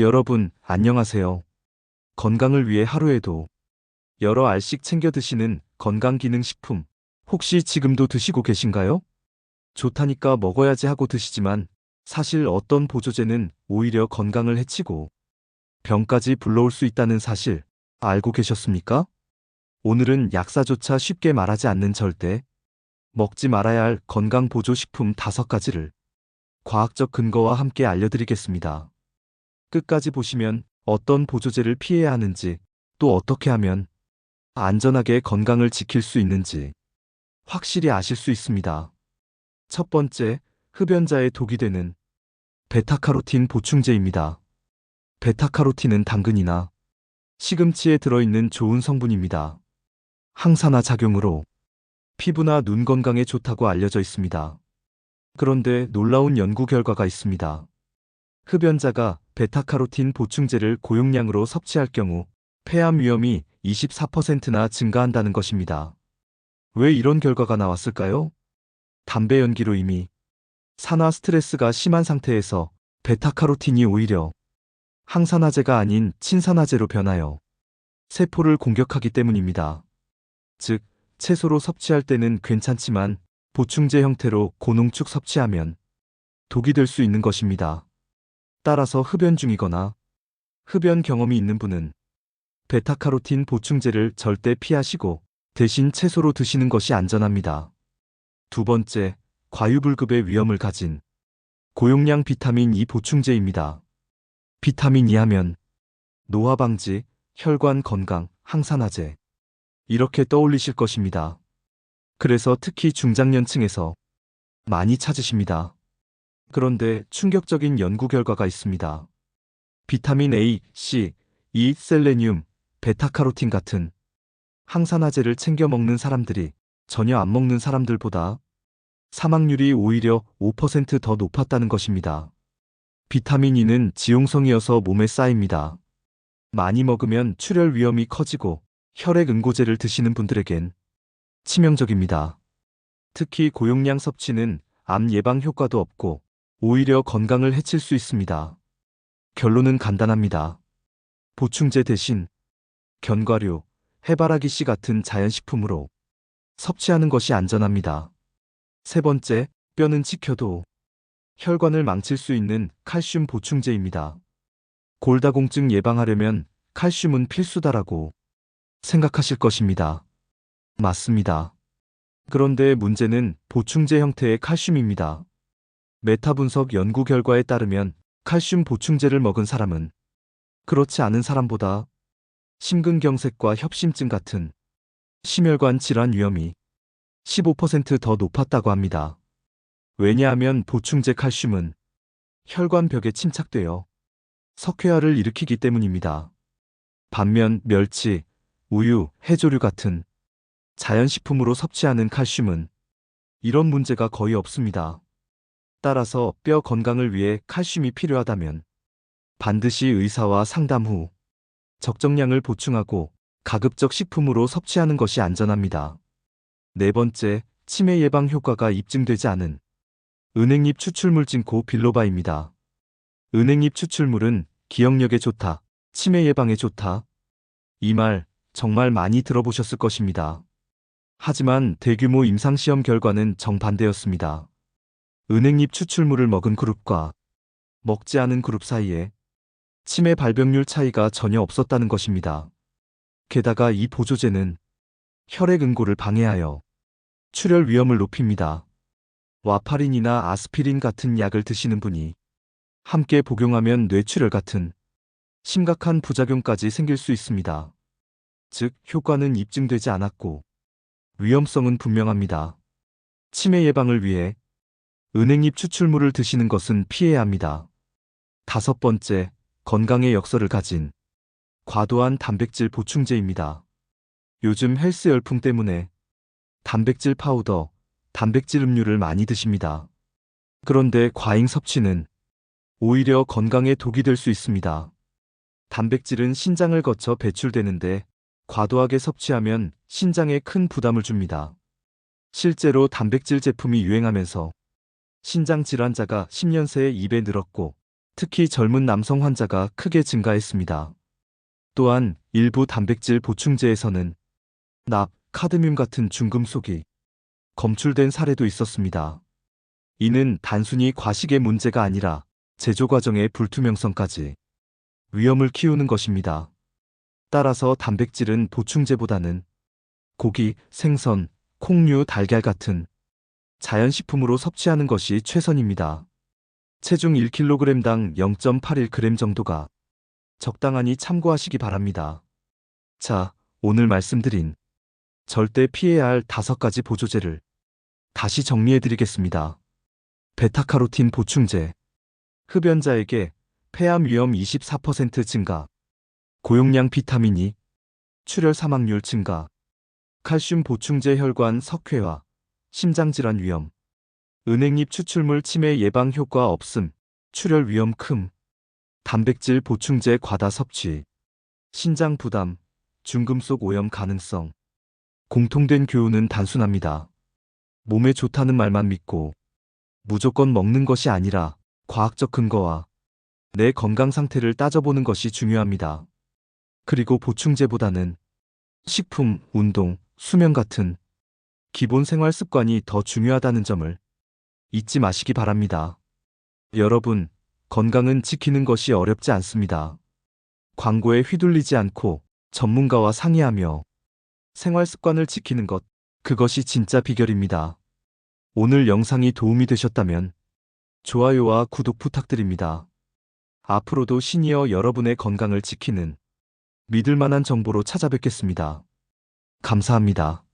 여러분, 안녕하세요. 건강을 위해 하루에도 여러 알씩 챙겨 드시는 건강기능식품, 혹시 지금도 드시고 계신가요? 좋다니까 먹어야지 하고 드시지만 사실 어떤 보조제는 오히려 건강을 해치고 병까지 불러올 수 있다는 사실 알고 계셨습니까? 오늘은 약사조차 쉽게 말하지 않는 절대 먹지 말아야 할 건강보조식품 5가지를 과학적 근거와 함께 알려드리겠습니다. 끝까지 보시면 어떤 보조제를 피해야 하는지, 또 어떻게 하면 안전하게 건강을 지킬 수 있는지 확실히 아실 수 있습니다. 첫 번째, 흡연자의 독이 되는 베타카로틴 보충제입니다. 베타카로틴은 당근이나 시금치에 들어있는 좋은 성분입니다. 항산화 작용으로 피부나 눈 건강에 좋다고 알려져 있습니다. 그런데 놀라운 연구 결과가 있습니다. 흡연자가 베타카로틴 보충제를 고용량으로 섭취할 경우 폐암 위험이 24%나 증가한다는 것입니다. 왜 이런 결과가 나왔을까요? 담배 연기로 이미 산화 스트레스가 심한 상태에서 베타카로틴이 오히려 항산화제가 아닌 친산화제로 변하여 세포를 공격하기 때문입니다. 즉, 채소로 섭취할 때는 괜찮지만 보충제 형태로 고농축 섭취하면 독이 될 수 있는 것입니다. 따라서 흡연 중이거나 흡연 경험이 있는 분은 베타카로틴 보충제를 절대 피하시고 대신 채소로 드시는 것이 안전합니다. 두 번째, 과유불급의 위험을 가진 고용량 비타민 E 보충제입니다. 비타민 E 하면 노화 방지, 혈관 건강, 항산화제 이렇게 떠올리실 것입니다. 그래서 특히 중장년층에서 많이 찾으십니다. 그런데 충격적인 연구 결과가 있습니다. 비타민 A, C, E, 셀레늄, 베타카로틴 같은 항산화제를 챙겨 먹는 사람들이 전혀 안 먹는 사람들보다 사망률이 오히려 5%더 높았다는 것입니다. 비타민 E는 지용성이어서 몸에 쌓입니다. 많이 먹으면 출혈 위험이 커지고 혈액 응고제를 드시는 분들에겐 치명적입니다. 특히 고용량 섭취는 암 예방 효과도 없고 오히려 건강을 해칠 수 있습니다. 결론은 간단합니다. 보충제 대신 견과류, 해바라기 씨 같은 자연식품으로 섭취하는 것이 안전합니다. 세 번째, 뼈는 지켜도 혈관을 망칠 수 있는 칼슘 보충제입니다. 골다공증 예방하려면 칼슘은 필수다라고 생각하실 것입니다. 맞습니다. 그런데 문제는 보충제 형태의 칼슘입니다. 메타 분석 연구 결과에 따르면 칼슘 보충제를 먹은 사람은 그렇지 않은 사람보다 심근경색과 협심증 같은 심혈관 질환 위험이 15%더 높았다고 합니다. 왜냐하면 보충제 칼슘은 혈관벽에 침착되어 석회화를 일으키기 때문입니다. 반면 멸치, 우유, 해조류 같은 자연식품으로 섭취하는 칼슘은 이런 문제가 거의 없습니다. 따라서 뼈 건강을 위해 칼슘이 필요하다면 반드시 의사와 상담 후 적정량을 보충하고 가급적 식품으로 섭취하는 것이 안전합니다. 네 번째, 치매 예방 효과가 입증되지 않은 은행잎 추출물 징코 빌로바입니다. 은행잎 추출물은 기억력에 좋다, 치매 예방에 좋다. 이 말 정말 많이 들어보셨을 것입니다. 하지만 대규모 임상시험 결과는 정반대였습니다. 은행잎 추출물을 먹은 그룹과 먹지 않은 그룹 사이에 치매 발병률 차이가 전혀 없었다는 것입니다. 게다가 이 보조제는 혈액 응고를 방해하여 출혈 위험을 높입니다. 와파린이나 아스피린 같은 약을 드시는 분이 함께 복용하면 뇌출혈 같은 심각한 부작용까지 생길 수 있습니다. 즉, 효과는 입증되지 않았고 위험성은 분명합니다. 치매 예방을 위해 은행잎 추출물을 드시는 것은 피해야 합니다. 다섯 번째, 건강의 역설을 가진 과도한 단백질 보충제입니다. 요즘 헬스 열풍 때문에 단백질 파우더, 단백질 음료를 많이 드십니다. 그런데 과잉 섭취는 오히려 건강에 독이 될 수 있습니다. 단백질은 신장을 거쳐 배출되는데 과도하게 섭취하면 신장에 큰 부담을 줍니다. 실제로 단백질 제품이 유행하면서 신장 질환자가 10년 새에 2배 늘었고 특히 젊은 남성 환자가 크게 증가했습니다. 또한 일부 단백질 보충제에서는 납, 카드뮴 같은 중금속이 검출된 사례도 있었습니다. 이는 단순히 과식의 문제가 아니라 제조 과정의 불투명성까지 위험을 키우는 것입니다. 따라서 단백질은 보충제보다는 고기, 생선, 콩류, 달걀 같은 자연식품으로 섭취하는 것이 최선입니다. 체중 1kg당 0.81g 정도가 적당하니 참고하시기 바랍니다. 자, 오늘 말씀드린 절대 피해야 할 5가지 보조제를 다시 정리해드리겠습니다. 베타카로틴 보충제. 흡연자에게 폐암 위험 24% 증가, 고용량 비타민 E, 출혈 사망률 증가, 칼슘 보충제 혈관 석회화, 심장질환 위험, 은행잎 추출물 치매 예방 효과 없음, 출혈 위험 큼, 단백질 보충제 과다 섭취, 신장 부담, 중금속 오염 가능성. 공통된 교훈은 단순합니다. 몸에 좋다는 말만 믿고 무조건 먹는 것이 아니라 과학적 근거와 내 건강 상태를 따져보는 것이 중요합니다. 그리고 보충제보다는 식품, 운동, 수면 같은 기본 생활 습관이 더 중요하다는 점을 잊지 마시기 바랍니다. 여러분, 건강은 지키는 것이 어렵지 않습니다. 광고에 휘둘리지 않고 전문가와 상의하며 생활 습관을 지키는 것, 그것이 진짜 비결입니다. 오늘 영상이 도움이 되셨다면 좋아요와 구독 부탁드립니다. 앞으로도 시니어 여러분의 건강을 지키는 믿을 만한 정보로 찾아뵙겠습니다. 감사합니다.